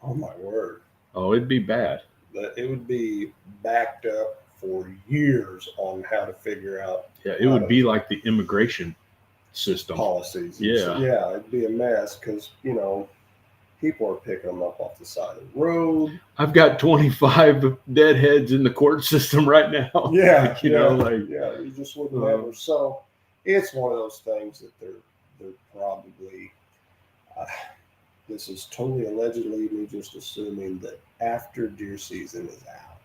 oh my word. Oh, it'd be bad. It would be backed up for years on how to figure out. Yeah, it would be like the immigration system. Policies. Yeah. Yeah, it'd be a mess because, you know, people are picking them up off the side of the road. I've got 25 deadheads in the court system right now. Yeah. You just wouldn't ever. So it's one of those things that they're probably, this is totally allegedly me just assuming that after deer season is out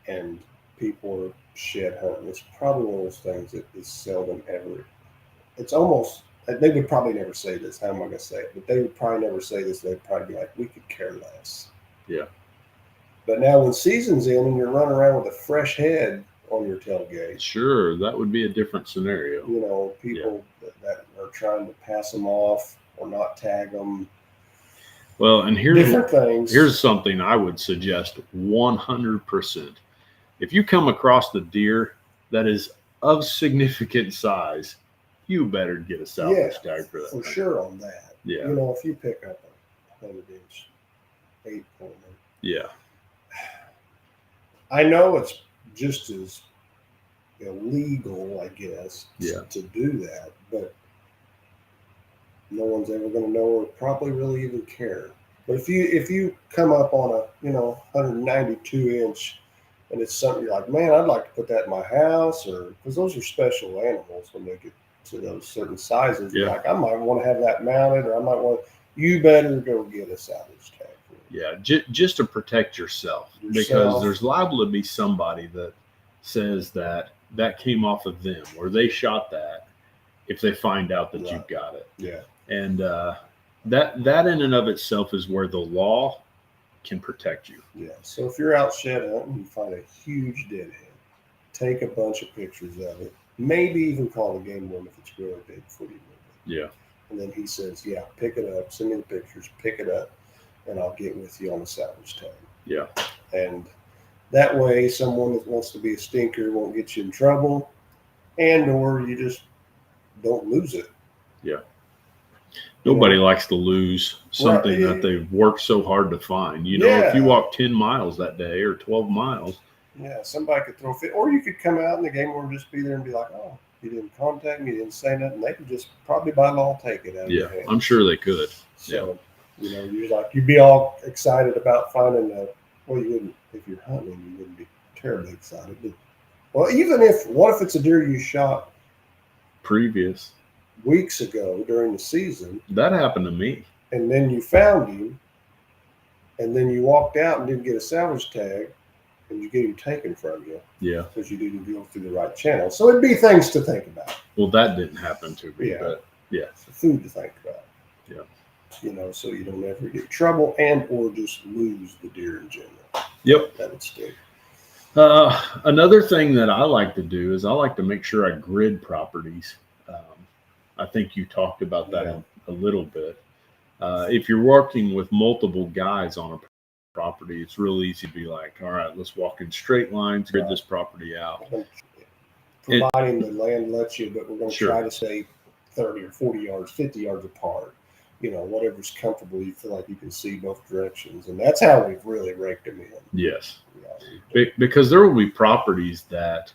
and people are shed hunting, it's probably one of those things that is seldom ever. It's almost, they would probably never say this. How am I going to say it? But they would probably never say this. They'd probably be like, we could care less. Yeah. But now when season's in and you're running around with a fresh head on your tailgate. Sure, that would be a different scenario. You know, people that are trying to pass them off or not tag them. Well, and different things. Here's something I would suggest 100%. If you come across the deer that is of significant size, you better get a salvage tag for that. For sure on that. Yeah. You know, if you pick up a 100-inch 8-pointer. Yeah. I know it's just as illegal, I guess, to do that, but no one's ever going to know or probably really even care. But if you come up on a 192-inch and it's something you're like, man, I'd like to put that in my house, or because those are special animals when they get to those certain sizes. Yeah. Like I might want to have that mounted, or I might want. You better go get a salvage tag. Yeah, just to protect yourself, because Yourself. there's liable to be somebody that says that came off of them, or they shot that if they find out that Right. you've got it. Yeah. And that in and of itself is where the law can protect you. Yeah. So if you're out shed hunting, you find a huge deadhead, take a bunch of pictures of it. Maybe even call the game warden if it's really big before you move it. Yeah. And then he says, yeah, pick it up, send me the pictures, pick it up, and I'll get with you on the salvage tag. Yeah. And that way someone that wants to be a stinker won't get you in trouble, and or you just don't lose it. Yeah. Nobody likes to lose something Right. that they've worked so hard to find. You know, if you Yeah. walk 10 miles that day or 12 miles, Yeah, somebody could throw fit, or you could come out and the game warden just be there and be like, oh, you didn't contact me, you didn't say nothing. They could just probably by law take it out of yeah, your hands. I'm sure they could. So, you'd be all excited about finding well, you wouldn't, if you're hunting, you wouldn't be terribly excited. But, well, what if it's a deer you shot Previous. weeks ago during the season, That happened to me. and then you found him, and then you walked out and didn't get a salvage tag, and you get him taken from you Yeah. because you didn't go through the right channel. So it'd be things to think about. Well, that didn't happen to me. Yeah. But Food to think about. Yeah. So you don't ever get in trouble and or just lose the deer in general. Yep. That would stick. Another thing that I like to do is I like to make sure I grid properties. I think you talked about that Yeah. a little bit. If you're working with multiple guys on a property, it's real easy to be like, all right, let's walk in straight lines, grid Right. this property out. Providing the land lets you, but we're going to Sure. try to stay 30 or 40 yards, 50 yards apart. Whatever's comfortable, you feel like you can see both directions. And that's how we've really raked them in. Yes. Yeah. Because there will be properties that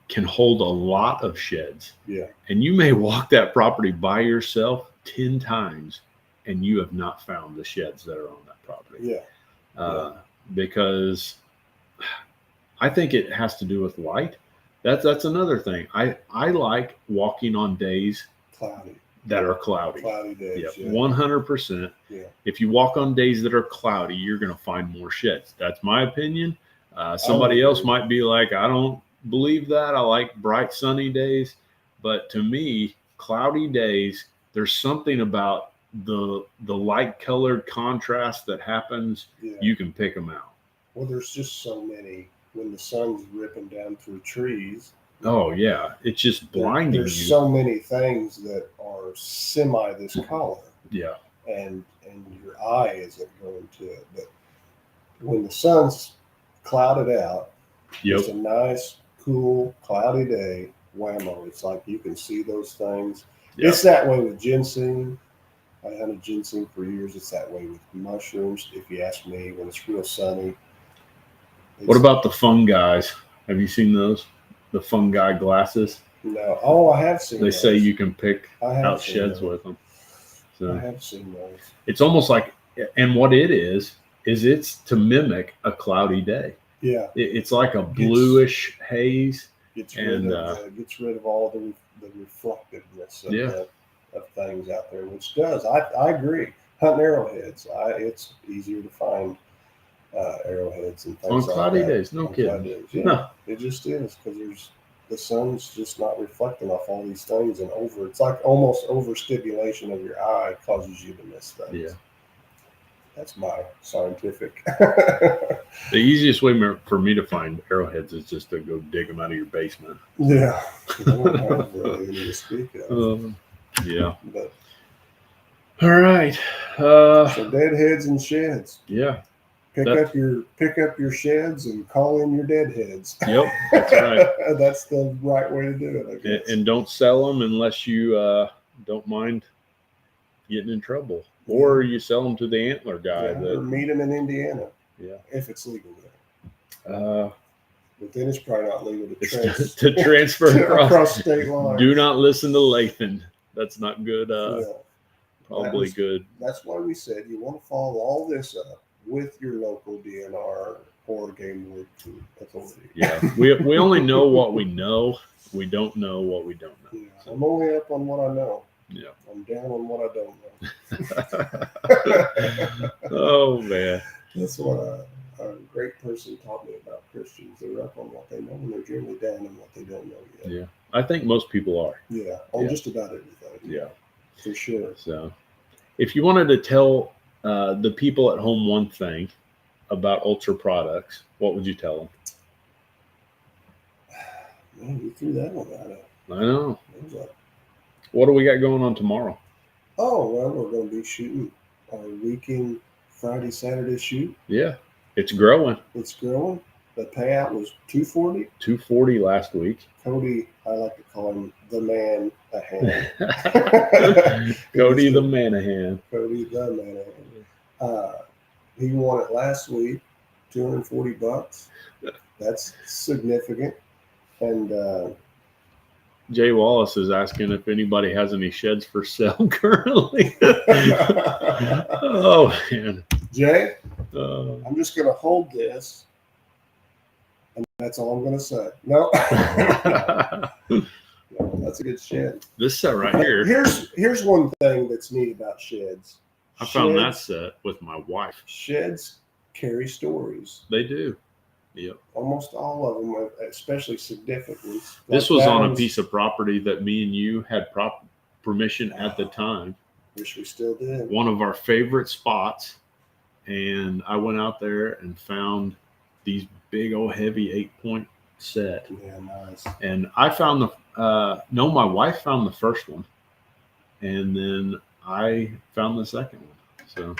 can hold a lot of sheds. Yeah. And you may walk that property by yourself 10 times and you have not found the sheds that are on that property. Yeah. Because I think it has to do with light. That's another thing. I like walking on days Cloudy that are cloudy. days. Yep, Yeah. 100%. Yeah. If you walk on days that are cloudy, you're going to find more sheds. That's my opinion. Somebody would else agree. might be like, I don't believe that. I like bright sunny days. But to me, cloudy days, there's something about the light colored contrast that happens. Yeah. You can pick them out. Well, there's just so many when the sun's ripping down through trees. Oh yeah, it's just blinding There's you. so many things that are semi this color, Yeah, and your eye isn't going to it. But when the sun's clouded out, yep, it's a nice, cool, cloudy day. Whammo! It's like you can see those things. yeah. It's that way with ginseng. I hunted ginseng for years. It's that way with mushrooms. If you ask me, when it's real sunny. What about the fungi? Have you seen those? The fungi glasses. No. Oh, I have seen. They those. say you can pick I have out seen sheds those. with them. I So have seen those. it's almost like, and what it is it's to mimic a cloudy day. Yeah, It's like a bluish haze. gets And, rid of all the reflectiveness of, Yeah. of things out there, which does. I agree. Hunting arrowheads, it's easier to find arrowheads and things On like cloudy that. days, no On kidding. cloudy days, yeah. No. It just is because the sun's just not reflecting off all these things, and it's like almost overstimulation of your eye causes you to miss things. Yeah. That's my scientific. The easiest way for me to find arrowheads is just to go dig them out of your basement. Yeah. I don't have really any to speak of. Yeah. But All right. so deadheads and sheds. Yeah. Pick up your sheds and call in your deadheads. Yep. That's right. That's the right way to do it, I guess. And don't sell them unless you don't mind getting in trouble, or you sell them to the antler guy. Yeah, or meet them in Indiana Yeah. if it's legal there. But then it's probably not legal to, To transfer across. state lines. Do not listen to Lathan. That's not good. Yeah. probably good. That's why we said you want to follow all this up with your local DNR or Game Warden Authority. Yeah, we only know what we know. We don't know what we don't know. Yeah, I'm only up on what I know. Yeah. I'm down on what I don't know. Oh man. That's what a great person taught me about Christians. They're up on what they know, and they're generally down on what they don't know yet. Yeah, I think most people are. Yeah, on Yeah. just about everything. Yeah, For sure. so if you wanted to tell the people at home one thing about Ultra products, what would you tell them? Man, you threw that one out of. I know. It was like, What do we got going on tomorrow? oh, well, we're going to be shooting our weekend Friday, Saturday shoot. Yeah, it's growing. It's growing. The payout was 240. 240 last week. Cody, I like to call him the man a hand. Cody the Manahan. Cody the man a hand. He won it last week, $240. That's significant. And Jay Wallace is asking if anybody has any sheds for sale currently. Oh man. Jay, Uh, I'm just going to hold this, and that's all I'm going to say. No, no, that's a good shed. this set right here, Here's one thing that's neat about sheds. I found that Sheds- set with my wife. Sheds carry stories. They do. Yep. Almost all of them, especially significance. This Like was that on a one's- piece of property that me and you had permission at the time. Which we still did. One of our favorite spots. And I went out there and found these big old heavy 8-point set. Yeah, nice. And I found my wife found the first one. And then I found the second one. So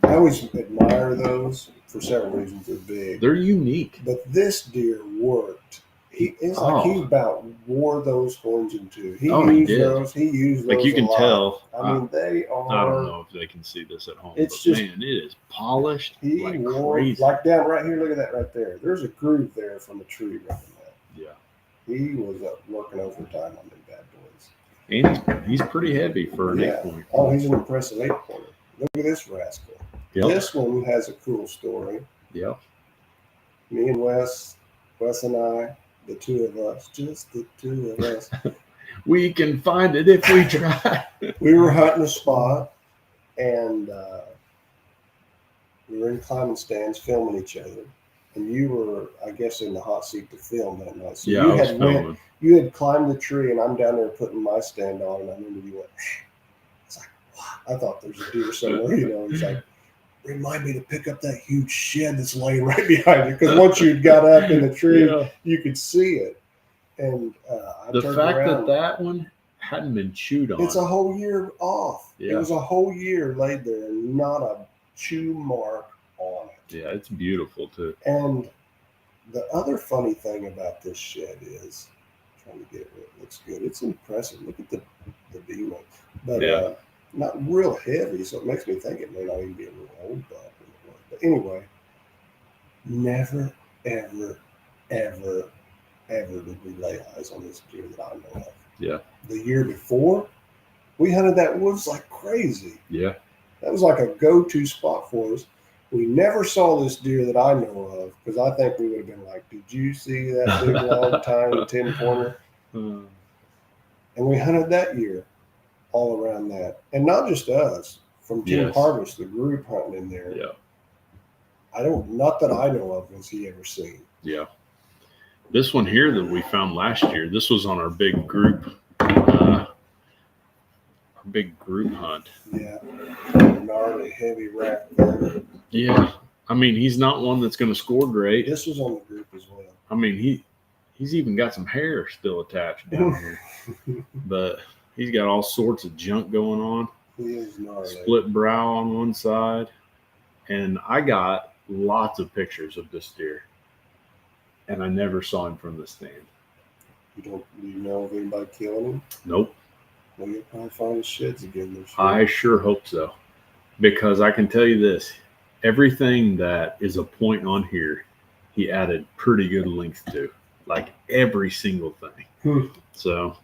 I always admire those for several reasons. They're big. they're unique. But this deer worked. It's like he about wore those horns in two. He He used did. those. He used those. Like you a can lot. tell. I mean, they are. I don't know if they can see this at home. It's But just- man, it is polished He like wore crazy. like down right here. Look at that right there. There's a groove there from a tree right that. Yeah. He was working overtime on them bad boys. And he's pretty heavy for an Yeah. 8-point. Oh, he's an impressive 8-pointer. Look at this rascal. Yep. This one has a cool story. Yep. Me and Wes and I, the two of us, just the two of us. We can find it if we try. We were hunting a spot, and we were in climbing stands filming each other. And you were, I guess, in the hot seat to film that night. So Yeah, you I was had filming. you had climbed the tree, and I'm down there putting my stand on, and I remember you went, it's like, wow. I thought there's a deer somewhere, you know. It's like, remind me to pick up that huge shed that's laying right behind you. Because once you got up in the tree, Yeah. you could see it. And I The turned fact around. that one hadn't been chewed on. It's a whole year off. It Yeah. was a whole year laid there and not a chew mark on it. Yeah, it's beautiful too. And the other funny thing about this shed is, trying to get it where it looks good. It's impressive. Look at the B-wing. But Yeah. not real heavy, so it makes me think it may not even be a real old buck. But anyway, never, ever, ever, ever did we lay eyes on this deer that I know of. Yeah. The year before, we hunted that woods like crazy. Yeah. That was like a go-to spot for us. We never saw this deer that I know of because I think we would have been like, did you see that big, long, tiny 10-pointer? Uh, And we hunted that year all around that. And not just us, from Team Yes. Harvest, the group hunting in there. yeah. Not that I know of, was he ever seen. Yeah. This one here that we found last year, this was on our big group hunt. Yeah. Gnarly, heavy rack there. Yeah. I mean, he's not one that's going to score great. This was on the group as well. I mean, he's even got some hair still attached down here. But he's got all sorts of junk going on. He is gnarly. Split brow on one side. And I got lots of pictures of this deer. And I never saw him from the stand. Do you know of anybody killing him? Nope. Well, you'll probably find his sheds again this year. I sure hope so. Because I can tell you this, everything that is a point on here, he added pretty good length to. Like every single thing. So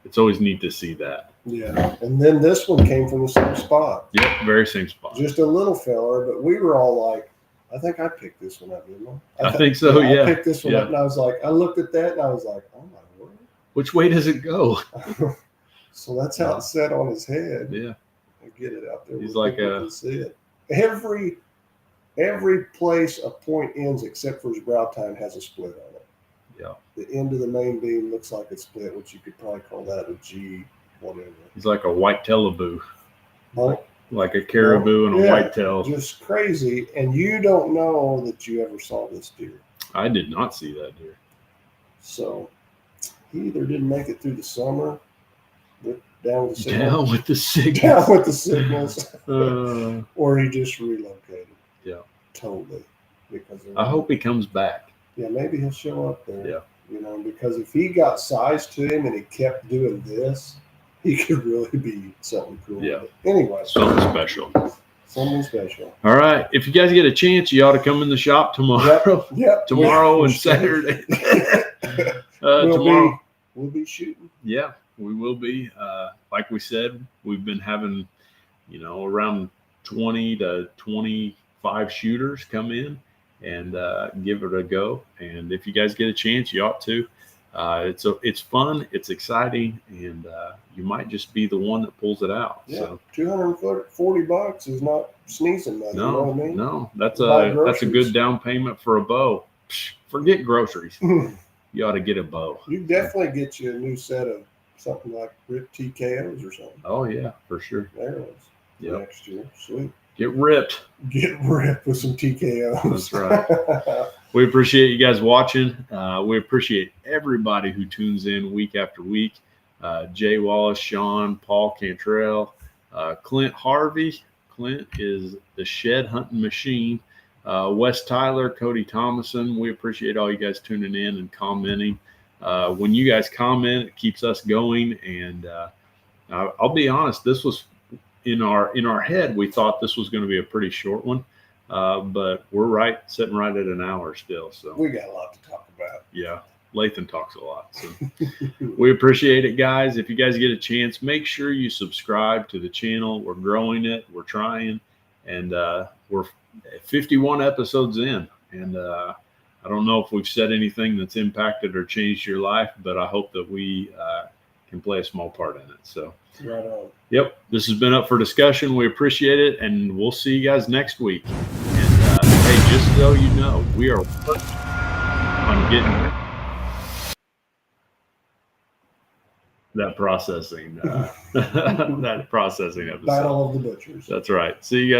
it's always neat to see that. Yeah. And then this one came from the same spot. Yep, very same spot. Just a little feller, but we were all like, I think I picked this one up, didn't I? I think so, I yeah. picked this one Yeah. up and I was like, I looked at that and I was like, oh my Which way does it go? word. So that's how it's set on his head. Yeah. And get it out there. He's where like people a- can see it. Every place a point ends except for his brow tine has a split on it. Yeah. The end of the main beam looks like it's split, which you could probably call that a G, whatever. He's like a white teleboo, Oh, like a caribou and a Yeah. whitetail. just crazy. And you don't know that you ever saw this deer. I did not see that deer. So he either didn't make it through the summer, down with the signal, Down with the signal. down with the signals, Uh, or he just relocated. Yeah. Totally. Because of- I hope he comes back. Yeah, maybe he'll show up there. Yeah. You know, because if he got size to him and he kept doing this, he could really be something cool. Yeah. But anyway, Something special. something special. All right. If you guys get a chance, you ought to come in the shop tomorrow. Yep. Tomorrow We're and Saturday. We'll Tomorrow. We'll be shooting. Yeah, we will be. Like we said, we've been having, around 20 to 25 shooters come in and give it a go. And if you guys get a chance, you ought to. It's fun, it's exciting, and you might just be the one that pulls it out. Yeah. So $240 is not sneezing money. You know what I mean? no, that's Buy a groceries. good down payment for a bow. Psh, forget groceries. You ought to get a bow. You definitely get you a new set of something like Rip TKOs or something. Oh yeah, for sure. There it is. Yep. Next year. Sweet. Get ripped. Get ripped with some TKOs. That's right. We appreciate you guys watching. We appreciate everybody who tunes in week after week. Jay Wallace, Sean, Paul Cantrell, Clint Harvey. Clint is the shed hunting machine. Wes Tyler, Cody Thomason. We appreciate all you guys tuning in and commenting. When you guys comment, it keeps us going. And I'll be honest, this was in our head. We thought this was going to be a pretty short one, but we're sitting right at an hour still. So We got a lot to talk about. yeah, Lathan talks a lot. So we appreciate it, guys. If you guys get a chance, make sure you subscribe to the channel. We're growing it. We're trying, and we're 51 episodes in. And I don't know if we've said anything that's impacted or changed your life, but I hope that we can play a small part in it. So, Right on. yep, this has been up for discussion. We appreciate it, and we'll see you guys next week. And hey, just so you know, we are working on getting that processing episode. Battle of the Butchers. That's right. See you guys.